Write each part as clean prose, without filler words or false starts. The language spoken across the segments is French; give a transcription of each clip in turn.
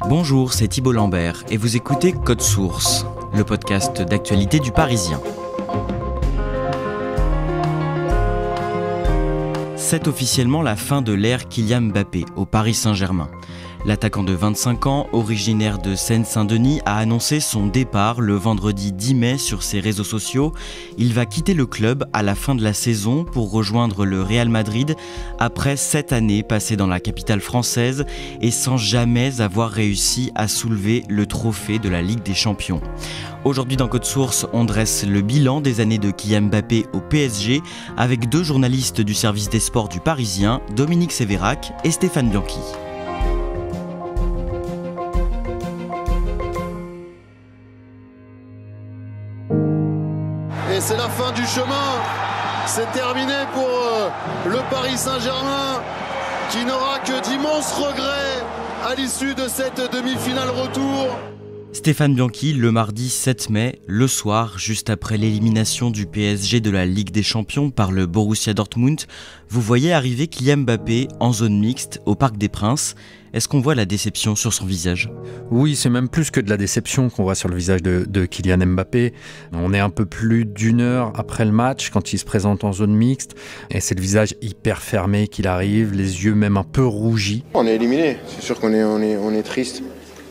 Bonjour, c'est Thibault Lambert et vous écoutez Code Source, le podcast d'actualité du Parisien. C'est officiellement la fin de l'ère Kylian Mbappé au Paris Saint-Germain. L'attaquant de 25 ans, originaire de Seine-Saint-Denis, a annoncé son départ le vendredi 10 mai sur ses réseaux sociaux. Il va quitter le club à la fin de la saison pour rejoindre le Real Madrid après 7 années passées dans la capitale française et sans jamais avoir réussi à soulever le trophée de la Ligue des Champions. Aujourd'hui dans Code Source, on dresse le bilan des années de Kylian Mbappé au PSG avec deux journalistes du service des sports du Parisien, Dominique Sévérac et Stéphane Bianchi. Et c'est la fin du chemin, c'est terminé pour le Paris Saint-Germain qui n'aura que d'immenses regrets à l'issue de cette demi-finale retour. Stéphane Bianchi, le mardi 7 mai, le soir, juste après l'élimination du PSG de la Ligue des Champions par le Borussia Dortmund, vous voyez arriver Kylian Mbappé en zone mixte au Parc des Princes. Est-ce qu'on voit la déception sur son visage ? Oui, c'est même plus que de la déception qu'on voit sur le visage de Kylian Mbappé. On est un peu plus d'une heure après le match quand il se présente en zone mixte et c'est le visage hyper fermé qu'il arrive, les yeux même un peu rougis. On est éliminé, c'est sûr qu'on est triste.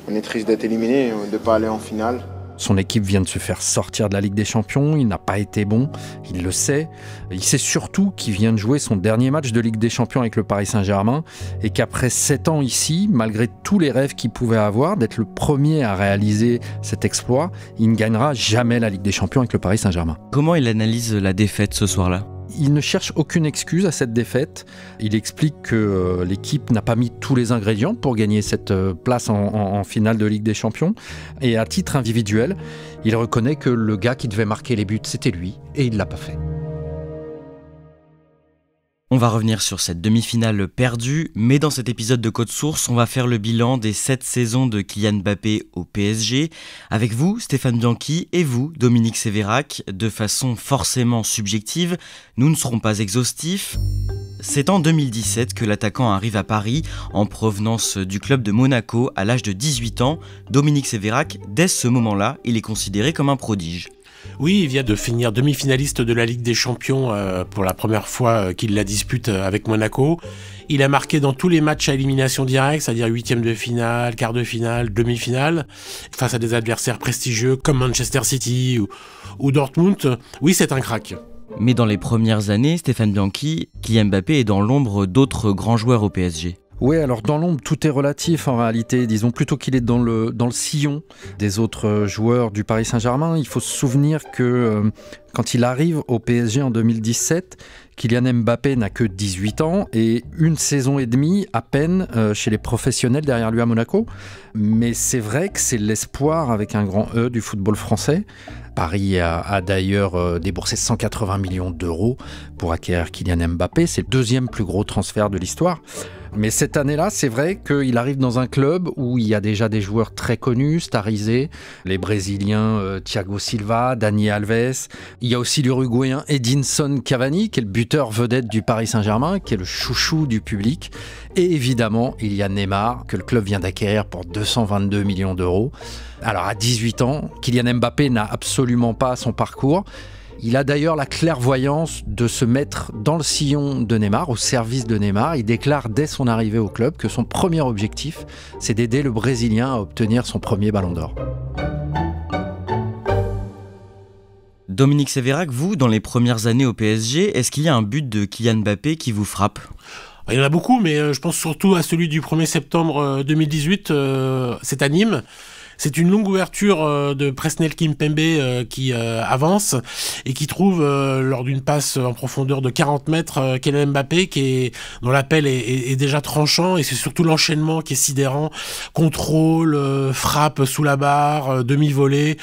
On est triste d'être éliminé, de ne pas aller en finale. Son équipe vient de se faire sortir de la Ligue des Champions, il n'a pas été bon, il le sait. Il sait surtout qu'il vient de jouer son dernier match de Ligue des Champions avec le Paris Saint-Germain et qu'après 7 ans ici, malgré tous les rêves qu'il pouvait avoir d'être le premier à réaliser cet exploit, il ne gagnera jamais la Ligue des Champions avec le Paris Saint-Germain. Comment il analyse la défaite ce soir-là ? Il ne cherche aucune excuse à cette défaite. Il explique que l'équipe n'a pas mis tous les ingrédients pour gagner cette place en finale de Ligue des Champions. Et à titre individuel, il reconnaît que le gars qui devait marquer les buts, c'était lui, et il ne l'a pas fait. On va revenir sur cette demi-finale perdue, mais dans cet épisode de Code Source, on va faire le bilan des 7 saisons de Kylian Mbappé au PSG. Avec vous, Stéphane Bianchi, et vous, Dominique Sévérac, de façon forcément subjective, nous ne serons pas exhaustifs. C'est en 2017 que l'attaquant arrive à Paris, en provenance du club de Monaco, à l'âge de 18 ans. Dominique Sévérac, dès ce moment-là, il est considéré comme un prodige. Oui, il vient de finir demi-finaliste de la Ligue des Champions pour la première fois qu'il la dispute avec Monaco. Il a marqué dans tous les matchs à élimination directe, c'est-à-dire huitième de finale, quart de finale, demi-finale, face à des adversaires prestigieux comme Manchester City ou Dortmund. Oui, c'est un crack. Mais dans les premières années, Stéphane Bianchi, Kylian Mbappé est dans l'ombre d'autres grands joueurs au PSG. Oui, alors dans l'ombre, tout est relatif en réalité. Disons plutôt qu'il est dans le sillon des autres joueurs du Paris Saint-Germain. Il faut se souvenir que quand il arrive au PSG en 2017, Kylian Mbappé n'a que 18 ans et une saison et demie à peine chez les professionnels derrière lui à Monaco. Mais c'est vrai que c'est l'espoir avec un grand E du football français. Paris a d'ailleurs déboursé 180 millions d'euros pour acquérir Kylian Mbappé. C'est le deuxième plus gros transfert de l'histoire. Mais cette année-là, c'est vrai qu'il arrive dans un club où il y a déjà des joueurs très connus, starisés, les Brésiliens Thiago Silva, Dani Alves. Il y a aussi l'Uruguayen Edinson Cavani, qui est le buteur vedette du Paris Saint-Germain, qui est le chouchou du public. Et évidemment, il y a Neymar, que le club vient d'acquérir pour 222 millions d'euros. Alors à 18 ans, Kylian Mbappé n'a absolument pas son parcours. Il a d'ailleurs la clairvoyance de se mettre dans le sillon de Neymar, au service de Neymar. Il déclare dès son arrivée au club que son premier objectif, c'est d'aider le Brésilien à obtenir son premier ballon d'or. Dominique Sévérac, vous, dans les premières années au PSG, est-ce qu'il y a un but de Kylian Mbappé qui vous frappe ? Il y en a beaucoup, mais je pense surtout à celui du 1er septembre 2018, c'est à Nîmes. C'est une longue ouverture de Presnel Kimpembe qui avance et qui trouve, lors d'une passe en profondeur de 40 mètres, Kylian Mbappé dont l'appel est déjà tranchant, et c'est surtout l'enchaînement qui est sidérant. Contrôle, frappe sous la barre, demi-volée.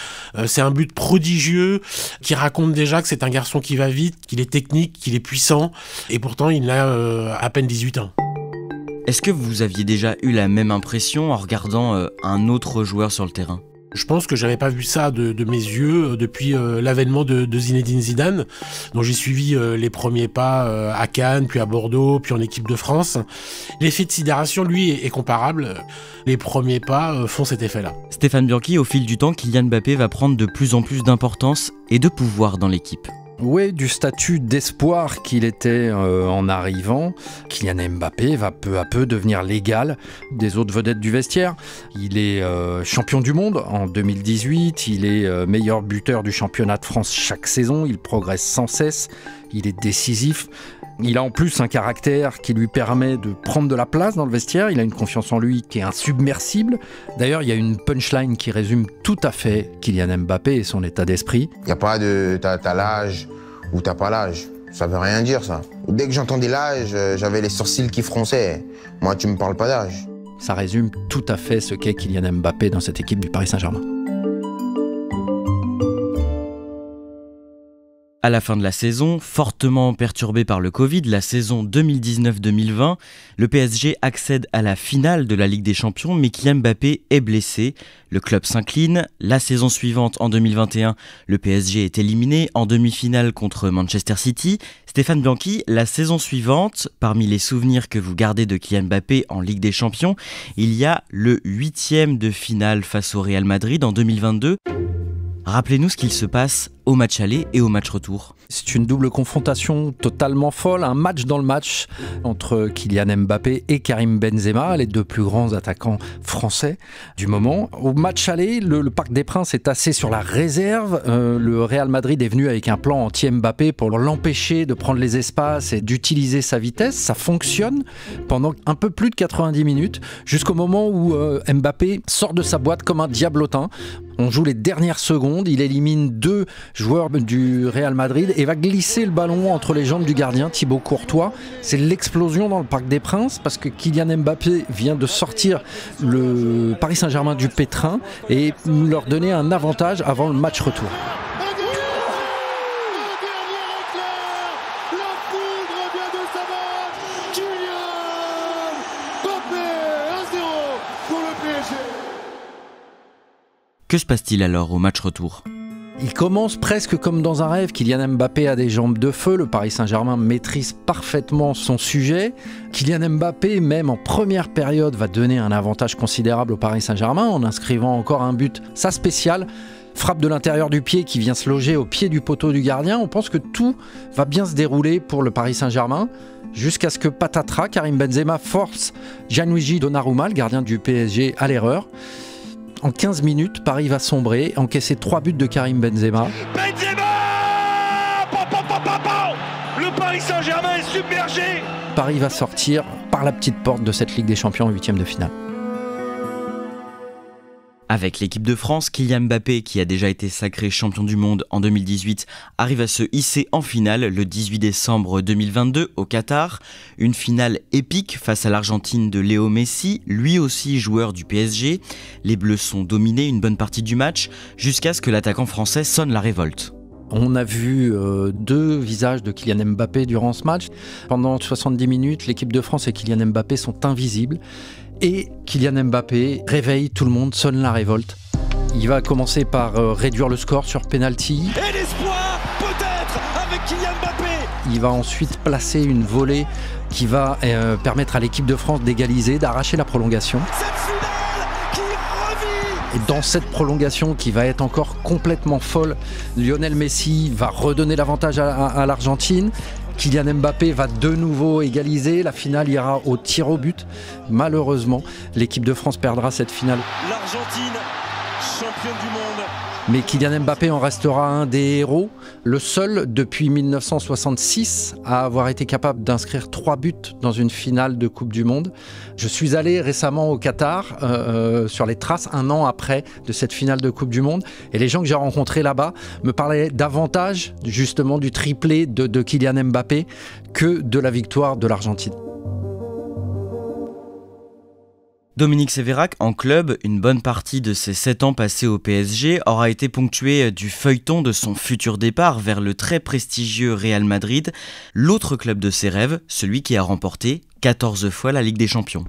C'est un but prodigieux qui raconte déjà que c'est un garçon qui va vite, qu'il est technique, qu'il est puissant, et pourtant il a à peine 18 ans. Est-ce que vous aviez déjà eu la même impression en regardant un autre joueur sur le terrain ? Je pense que j'avais pas vu ça de mes yeux depuis l'avènement de Zinedine Zidane, dont j'ai suivi les premiers pas à Cannes, puis à Bordeaux, puis en équipe de France. L'effet de sidération, lui, est comparable. Les premiers pas font cet effet-là. Stéphane Bianchi, au fil du temps, Kylian Mbappé va prendre de plus en plus d'importance et de pouvoir dans l'équipe. Oui, du statut d'espoir qu'il était en arrivant, Kylian Mbappé va peu à peu devenir l'égal des autres vedettes du vestiaire. Il est champion du monde en 2018, il est meilleur buteur du championnat de France chaque saison, il progresse sans cesse, il est décisif. Il a en plus un caractère qui lui permet de prendre de la place dans le vestiaire. Il a une confiance en lui qui est insubmersible. D'ailleurs, il y a une punchline qui résume tout à fait Kylian Mbappé et son état d'esprit. Il n'y a pas de t'as l'âge ou t'as pas l'âge. Ça veut rien dire, ça. Dès que j'entendais l'âge, j'avais les sourcils qui fronçaient. Moi, tu me parles pas d'âge. Ça résume tout à fait ce qu'est Kylian Mbappé dans cette équipe du Paris Saint-Germain. À la fin de la saison, fortement perturbée par le Covid, la saison 2019-2020, le PSG accède à la finale de la Ligue des Champions, mais Kylian Mbappé est blessé. Le club s'incline. La saison suivante, en 2021, le PSG est éliminé en demi-finale contre Manchester City. Stéphane Bianchi, la saison suivante, parmi les souvenirs que vous gardez de Kylian Mbappé en Ligue des Champions, il y a le 8e de finale face au Real Madrid en 2022. Rappelez-nous ce qu'il se passe au match aller et au match retour. C'est une double confrontation totalement folle, un match dans le match entre Kylian Mbappé et Karim Benzema, les deux plus grands attaquants français du moment. Au match aller, le Parc des Princes est assez sur la réserve. Le Real Madrid est venu avec un plan anti-Mbappé pour l'empêcher de prendre les espaces et d'utiliser sa vitesse. Ça fonctionne pendant un peu plus de 90 minutes, jusqu'au moment où Mbappé sort de sa boîte comme un diablotin. On joue les dernières secondes, il élimine deux joueurs du Real Madrid et va glisser le ballon entre les jambes du gardien Thibaut Courtois. C'est l'explosion dans le Parc des Princes parce que Kylian Mbappé vient de sortir le Paris Saint-Germain du pétrin et leur donner un avantage avant le match retour. Que se passe-t-il alors au match retour ? Il commence presque comme dans un rêve. Kylian Mbappé a des jambes de feu. Le Paris Saint-Germain maîtrise parfaitement son sujet. Kylian Mbappé, même en première période, va donner un avantage considérable au Paris Saint-Germain en inscrivant encore un but. Ça spécial. Frappe de l'intérieur du pied qui vient se loger au pied du poteau du gardien. On pense que tout va bien se dérouler pour le Paris Saint-Germain. Jusqu'à ce que patatras, Karim Benzema force Gianluigi Donnarumma, le gardien du PSG, à l'erreur. En 15 minutes, Paris va sombrer, encaisser 3 buts de Karim Benzema. Benzema! Le Paris Saint-Germain est submergé! Paris va sortir par la petite porte de cette Ligue des Champions en 8e de finale. Avec l'équipe de France, Kylian Mbappé, qui a déjà été sacré champion du monde en 2018, arrive à se hisser en finale le 18 décembre 2022 au Qatar. Une finale épique face à l'Argentine de Léo Messi, lui aussi joueur du PSG. Les Bleus sont dominés une bonne partie du match, jusqu'à ce que l'attaquant français sonne la révolte. On a vu deux visages de Kylian Mbappé durant ce match. Pendant 70 minutes, l'équipe de France et Kylian Mbappé sont invisibles. Et Kylian Mbappé réveille tout le monde, sonne la révolte. Il va commencer par réduire le score sur penalty. Et l'espoir, peut-être, avec Kylian Mbappé. Il va ensuite placer une volée qui va permettre à l'équipe de France d'égaliser, d'arracher la prolongation. Cette finale qui revit. Et dans cette prolongation qui va être encore complètement folle, Lionel Messi va redonner l'avantage à l'Argentine. Kylian Mbappé va de nouveau égaliser. La finale ira au tir au but. Malheureusement, l'équipe de France perdra cette finale. L'Argentine, championne du monde. Mais Kylian Mbappé en restera un des héros, le seul depuis 1966 à avoir été capable d'inscrire 3 buts dans une finale de Coupe du Monde. Je suis allé récemment au Qatar, sur les traces, un an après de cette finale de Coupe du Monde. Et les gens que j'ai rencontrés là-bas me parlaient davantage justement du triplé de Kylian Mbappé que de la victoire de l'Argentine. Dominique Sévérac, en club, une bonne partie de ses 7 ans passés au PSG aura été ponctuée du feuilleton de son futur départ vers le très prestigieux Real Madrid, l'autre club de ses rêves, celui qui a remporté 14 fois la Ligue des Champions.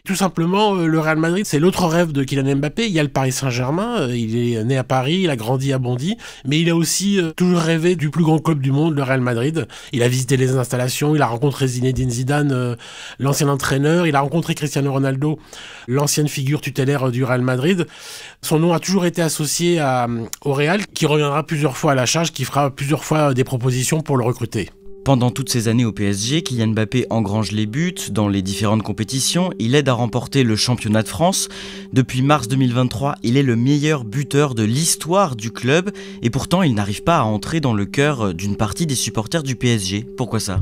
Tout simplement, le Real Madrid, c'est l'autre rêve de Kylian Mbappé. Il y a le Paris Saint-Germain, il est né à Paris, il a grandi à Bondy, mais il a aussi toujours rêvé du plus grand club du monde, le Real Madrid. Il a visité les installations, il a rencontré Zinedine Zidane, l'ancien entraîneur, il a rencontré Cristiano Ronaldo, l'ancienne figure tutélaire du Real Madrid. Son nom a toujours été associé au Real, qui reviendra plusieurs fois à la charge, qui fera plusieurs fois des propositions pour le recruter. Pendant toutes ces années au PSG, Kylian Mbappé engrange les buts dans les différentes compétitions, il aide à remporter le championnat de France. Depuis mars 2023, il est le meilleur buteur de l'histoire du club et pourtant il n'arrive pas à entrer dans le cœur d'une partie des supporters du PSG. Pourquoi ça ?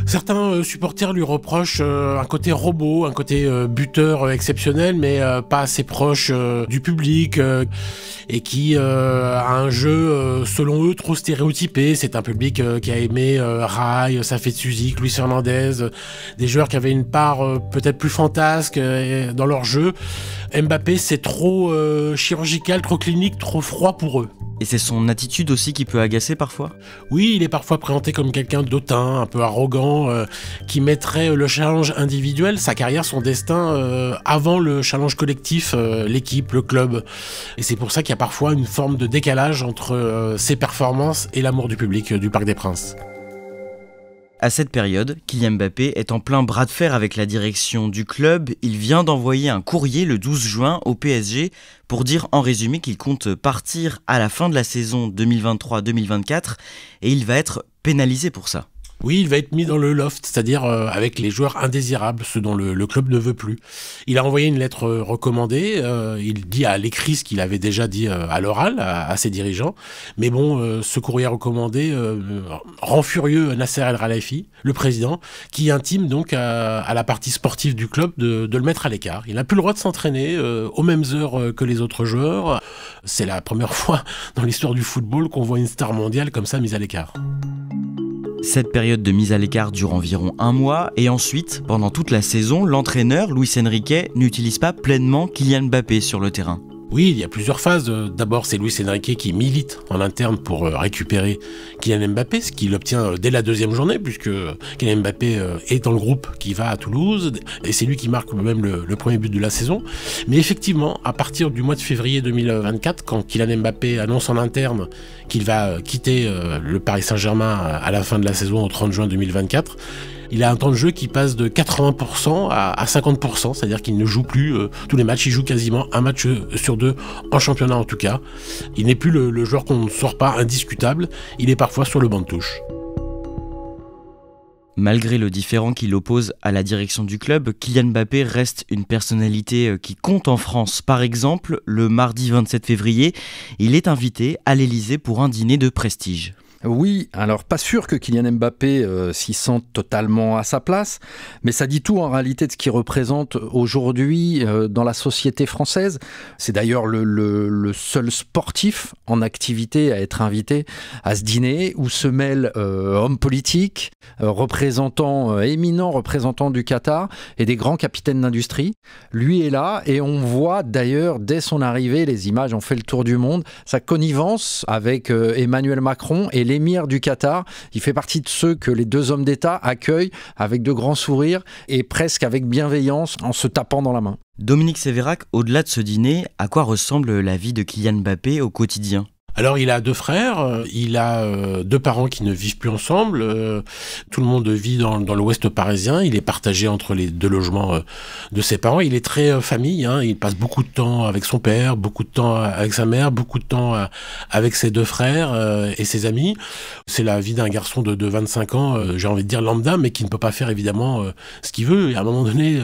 Certains supporters lui reprochent un côté robot, un côté buteur exceptionnel, mais pas assez proche du public et qui a un jeu, selon eux, trop stéréotypé. C'est un public qui a aimé Rai, Safet Suzik, Luis Fernandez, des joueurs qui avaient une part peut-être plus fantasque dans leur jeu. Mbappé, c'est trop chirurgical, trop clinique, trop froid pour eux. Et c'est son attitude aussi qui peut agacer parfois ? Oui, il est parfois présenté comme quelqu'un d'autant, un peu arrogant, qui mettrait le challenge individuel, sa carrière, son destin, avant le challenge collectif, l'équipe, le club. Et c'est pour ça qu'il y a parfois une forme de décalage entre ses performances et l'amour du public du Parc des Princes. À cette période, Kylian Mbappé est en plein bras de fer avec la direction du club. Il vient d'envoyer un courrier le 12 juin au PSG pour dire en résumé qu'il compte partir à la fin de la saison 2023-2024 et il va être pénalisé pour ça. Oui, il va être mis dans le loft, c'est-à-dire avec les joueurs indésirables, ceux dont le club ne veut plus. Il a envoyé une lettre recommandée, il dit à l'écrit ce qu'il avait déjà dit à l'oral, à ses dirigeants. Mais bon, ce courrier recommandé rend furieux Nasser El Khelaifi, le président, qui intime donc à la partie sportive du club de le mettre à l'écart. Il n'a plus le droit de s'entraîner aux mêmes heures que les autres joueurs. C'est la première fois dans l'histoire du football qu'on voit une star mondiale comme ça mise à l'écart. Cette période de mise à l'écart dure environ un mois et ensuite, pendant toute la saison, l'entraîneur Luis Enrique n'utilise pas pleinement Kylian Mbappé sur le terrain. Oui, il y a plusieurs phases. D'abord, c'est Luis Enrique qui milite en interne pour récupérer Kylian Mbappé, ce qu'il obtient dès la deuxième journée, puisque Kylian Mbappé est dans le groupe qui va à Toulouse, et c'est lui qui marque même le premier but de la saison. Mais effectivement, à partir du mois de février 2024, quand Kylian Mbappé annonce en interne qu'il va quitter le Paris Saint-Germain à la fin de la saison, au 30 juin 2024, il a un temps de jeu qui passe de 80% à 50%, c'est-à-dire qu'il ne joue plus tous les matchs, il joue quasiment un match sur deux, en championnat en tout cas. Il n'est plus le joueur qu'on ne sort pas indiscutable, il est parfois sur le banc de touche. Malgré le différend qui l'oppose à la direction du club, Kylian Mbappé reste une personnalité qui compte en France. Par exemple, le mardi 27 février, il est invité à l'Elysée pour un dîner de prestige. Oui, alors pas sûr que Kylian Mbappé s'y sente totalement à sa place, mais ça dit tout en réalité de ce qu'il représente aujourd'hui dans la société française. C'est d'ailleurs le seul sportif en activité à être invité à ce dîner où se mêlent hommes politiques, éminents représentants du Qatar et des grands capitaines d'industrie. Lui est là et on voit d'ailleurs dès son arrivée, les images ont fait le tour du monde, sa connivence avec Emmanuel Macron et l'émir du Qatar. Il fait partie de ceux que les deux hommes d'État accueillent avec de grands sourires et presque avec bienveillance en se tapant dans la main. Dominique Sévérac, au-delà de ce dîner, à quoi ressemble la vie de Kylian Mbappé au quotidien ? Alors il a deux frères, il a deux parents qui ne vivent plus ensemble, tout le monde vit dans l'ouest parisien, il est partagé entre les deux logements de ses parents, il est très famille, il passe beaucoup de temps avec son père, beaucoup de temps avec sa mère, beaucoup de temps avec ses deux frères et ses amis. C'est la vie d'un garçon de 25 ans, j'ai envie de dire lambda, mais qui ne peut pas faire évidemment ce qu'il veut. Et à un moment donné,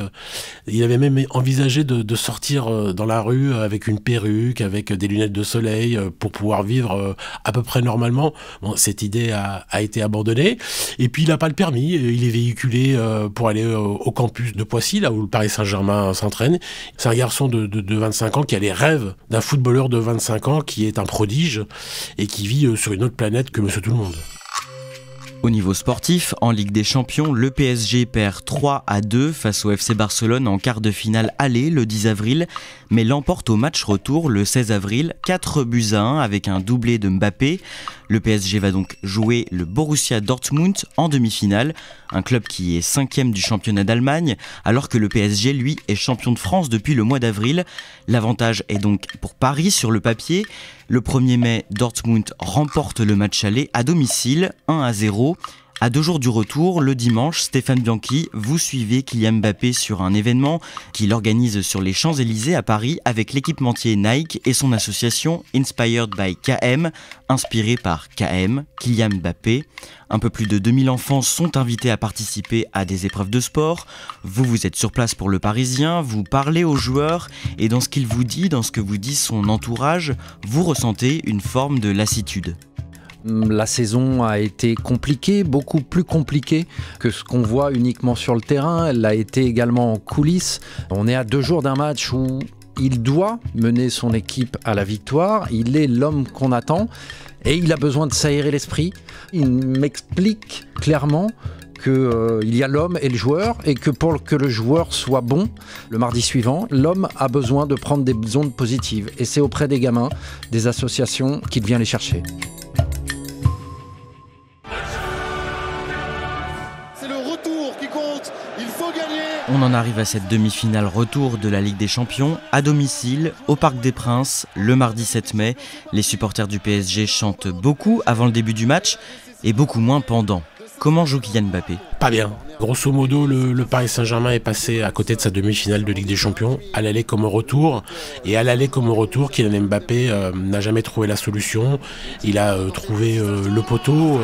il avait même envisagé de sortir dans la rue avec une perruque, avec des lunettes de soleil pour pouvoir vivre à peu près normalement. Bon, cette idée a été abandonnée. Et puis il n'a pas le permis. Il est véhiculé pour aller au campus de Poissy, là où le Paris Saint-Germain s'entraîne. C'est un garçon de 25 ans qui a les rêves d'un footballeur de 25 ans qui est un prodige et qui vit sur une autre planète que Monsieur Tout-le-Monde. Au niveau sportif, en Ligue des Champions, le PSG perd 3-2 face au FC Barcelone en quart de finale aller le 10 avril, mais l'emporte au match retour le 16 avril, 4-1 avec un doublé de Mbappé. Le PSG va donc jouer le Borussia Dortmund en demi-finale, un club qui est 5e du championnat d'Allemagne, alors que le PSG, lui, est champion de France depuis le mois d'avril. L'avantage est donc pour Paris sur le papier. Le 1er mai, Dortmund remporte le match aller à domicile, 1-0. À 2 jours du retour, le dimanche, Stéphane Bianchi, vous suivez Kylian Mbappé sur un événement qu'il organise sur les Champs-Élysées à Paris avec l'équipementier Nike et son association Inspired by KM, inspirée par KM, Kylian Mbappé. Un peu plus de 2000 enfants sont invités à participer à des épreuves de sport. Vous êtes sur place pour le Parisien, vous parlez aux joueurs et dans ce qu'il vous dit, dans ce que vous dit son entourage, vous ressentez une forme de lassitude. La saison a été compliquée, beaucoup plus compliquée que ce qu'on voit uniquement sur le terrain. Elle l'a été également en coulisses. On est à 2 jours d'un match où il doit mener son équipe à la victoire. Il est l'homme qu'on attend et il a besoin de s'aérer l'esprit. Il m'explique clairement qu'il y a l'homme et le joueur et que pour que le joueur soit bon, le mardi suivant, l'homme a besoin de prendre des ondes positives. Et c'est auprès des gamins, des associations qu'il vient les chercher. On en arrive à cette demi-finale retour de la Ligue des Champions, à domicile, au Parc des Princes, le mardi 7 mai. Les supporters du PSG chantent beaucoup avant le début du match et beaucoup moins pendant. Comment joue Kylian Mbappé ? Pas bien. Grosso modo, le Paris Saint-Germain est passé à côté de sa demi-finale de Ligue des Champions, à l'aller comme au retour. Et à l'aller comme au retour, Kylian Mbappé n'a jamais trouvé la solution. Il a trouvé le poteau.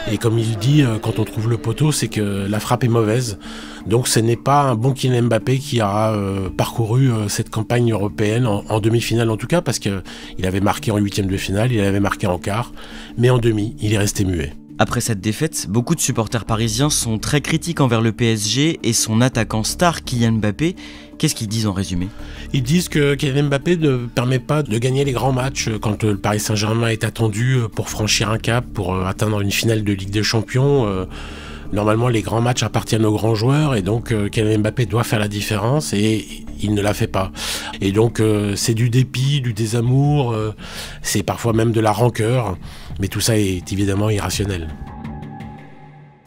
Et comme il dit, quand on trouve le poteau, c'est que la frappe est mauvaise. Donc ce n'est pas un bon Kylian Mbappé qui aura parcouru cette campagne européenne, en demi-finale en tout cas, parce qu'il avait marqué en 8e de finale, il avait marqué en quart, mais en demi, il est resté muet. Après cette défaite, beaucoup de supporters parisiens sont très critiques envers le PSG et son attaquant star Kylian Mbappé. Qu'est-ce qu'ils disent en résumé ? Ils disent que Kylian Mbappé ne permet pas de gagner les grands matchs quand le Paris Saint-Germain est attendu pour franchir un cap, pour atteindre une finale de Ligue des Champions. Normalement, les grands matchs appartiennent aux grands joueurs et donc Kylian Mbappé doit faire la différence et il ne la fait pas. Et donc c'est du dépit, du désamour, c'est parfois même de la rancœur, mais tout ça est évidemment irrationnel.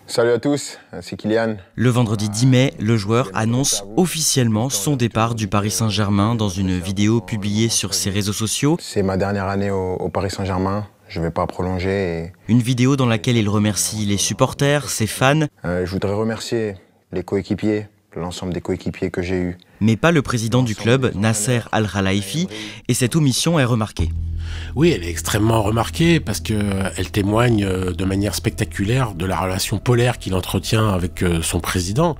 Salut à tous, c'est Kylian. Le vendredi 10 mai, le joueur annonce officiellement son départ du Paris Saint-Germain dans une vidéo publiée sur ses réseaux sociaux. C'est ma dernière année au Paris Saint-Germain, je ne vais pas prolonger. Une vidéo dans laquelle il remercie les supporters, ses fans. Je voudrais remercier les coéquipiers, l'ensemble des coéquipiers que j'ai eus. Mais pas le président du club, Nasser Al-Khelaifi, et cette omission est remarquée. Oui, elle est extrêmement remarquée parce qu'elle témoigne de manière spectaculaire de la relation polaire qu'il entretient avec son président.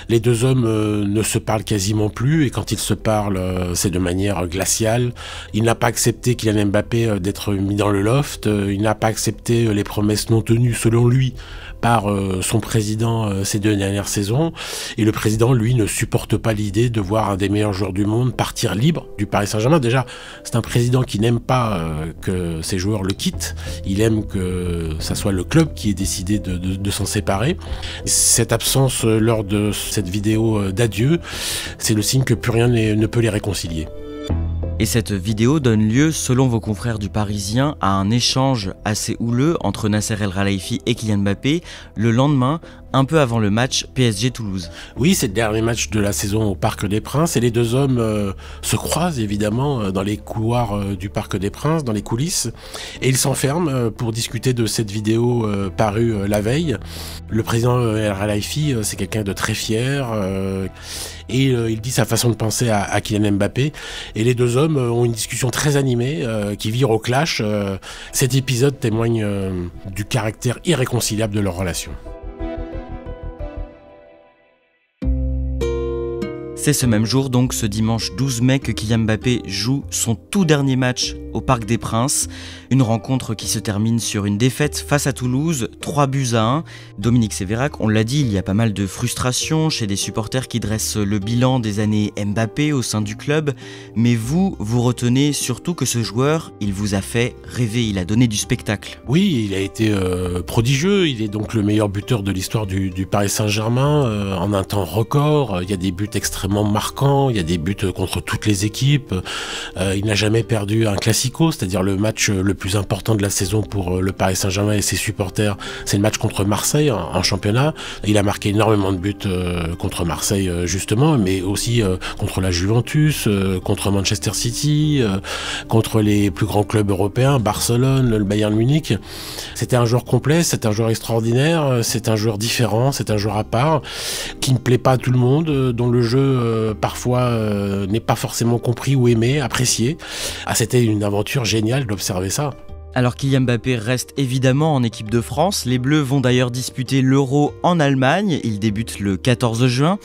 Les deux hommes ne se parlent quasiment plus et quand ils se parlent, c'est de manière glaciale. Il n'a pas accepté Kylian Mbappé d'être mis dans le loft, il n'a pas accepté les promesses non tenues selon lui par son président ces 2 dernières saisons. Et le président, lui, ne supporte pas l'idée de voir un des meilleurs joueurs du monde partir libre du Paris Saint-Germain. Déjà, c'est un président qui n'aime pas que ses joueurs le quittent. Il aime que ça soit le club qui ait décidé de s'en séparer. Cette absence lors de cette vidéo d'adieu, c'est le signe que plus rien ne peut les réconcilier. Et cette vidéo donne lieu, selon vos confrères du Parisien, à un échange assez houleux entre Nasser El-Khelaifi et Kylian Mbappé le lendemain, un peu avant le match PSG-Toulouse. Oui, c'est le dernier match de la saison au Parc des Princes et les deux hommes se croisent évidemment dans les couloirs du Parc des Princes, dans les coulisses, et ils s'enferment pour discuter de cette vidéo parue la veille. Le président El-Khelaifi, c'est quelqu'un de très fier et il dit sa façon de penser à Kylian Mbappé et les deux hommes ont une discussion très animée qui vire au clash. Cet épisode témoigne du caractère irréconciliable de leur relation. C'est ce même jour, donc ce dimanche 12 mai, que Kylian Mbappé joue son tout dernier match au Parc des Princes. Une rencontre qui se termine sur une défaite face à Toulouse, 3-1. Dominique Sévérac, on l'a dit, il y a pas mal de frustration chez des supporters qui dressent le bilan des années Mbappé au sein du club. Mais vous retenez surtout que ce joueur, il vous a fait rêver, il a donné du spectacle. Oui, il a été prodigieux. Il est donc le meilleur buteur de l'histoire du Paris Saint-Germain en un temps record. Il y a des buts extrêmement marquants, il y a des buts contre toutes les équipes. Il n'a jamais perdu un classico, c'est-à-dire le match le plus important de la saison pour le Paris Saint-Germain et ses supporters. C'est le match contre Marseille en championnat. Il a marqué énormément de buts contre Marseille justement, mais aussi contre la Juventus, contre Manchester City, contre les plus grands clubs européens, Barcelone, le Bayern Munich. C'était un joueur complet, c'est un joueur extraordinaire, c'est un joueur différent, c'est un joueur à part, qui ne plaît pas à tout le monde, dont le jeu parfois n'est pas forcément compris ou aimé, apprécié. C'était une aventure géniale d'observer ça. Alors Kylian Mbappé reste évidemment en équipe de France. Les Bleus vont d'ailleurs disputer l'Euro en Allemagne. Il débute le 14 juin.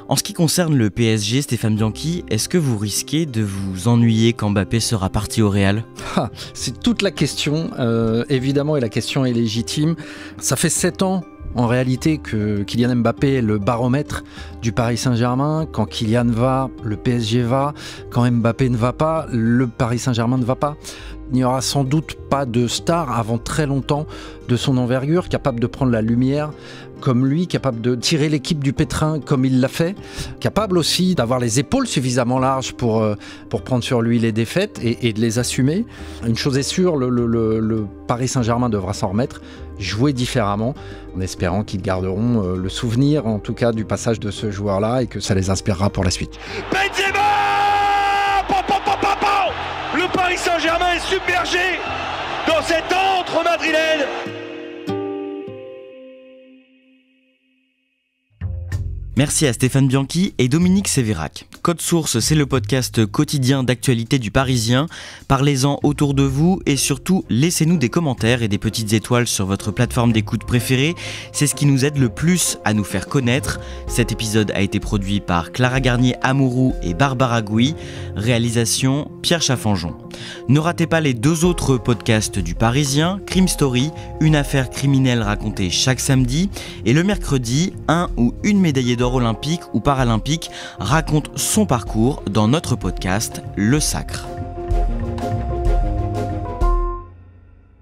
En ce qui concerne le PSG, Stéphane Bianchi, est-ce que vous risquez de vous ennuyer quand Mbappé sera parti au Real ? C'est toute la question, évidemment, et la question est légitime. Ça fait 7 ans en réalité que Kylian Mbappé est le baromètre du Paris Saint-Germain. Quand Kylian va, le PSG va. Quand Mbappé ne va pas, le Paris Saint-Germain ne va pas. Il n'y aura sans doute pas de star avant très longtemps de son envergure, capable de prendre la lumière comme lui, capable de tirer l'équipe du pétrin comme il l'a fait, capable aussi d'avoir les épaules suffisamment larges pour prendre sur lui les défaites et de les assumer. Une chose est sûre, le Paris Saint-Germain devra s'en remettre, jouer différemment, en espérant qu'ils garderont le souvenir, en tout cas, du passage de ce joueur-là et que ça les inspirera pour la suite. Benzema! Le Paris Saint-Germain est submergé dans cet antre madrilène. Merci à Stéphane Bianchi et Dominique Sévérac. Code Source, c'est le podcast quotidien d'actualité du Parisien. Parlez-en autour de vous et surtout, laissez-nous des commentaires et des petites étoiles sur votre plateforme d'écoute préférée. C'est ce qui nous aide le plus à nous faire connaître. Cet épisode a été produit par Clara Garnier-Amouroux et Barbara Gouy. Réalisation, Pierre Chaffanjon. Ne ratez pas les 2 autres podcasts du Parisien, Crime Story, une affaire criminelle racontée chaque samedi, et le mercredi, un ou une médaillée d'or olympique ou paralympique raconte son parcours dans notre podcast Le Sacre.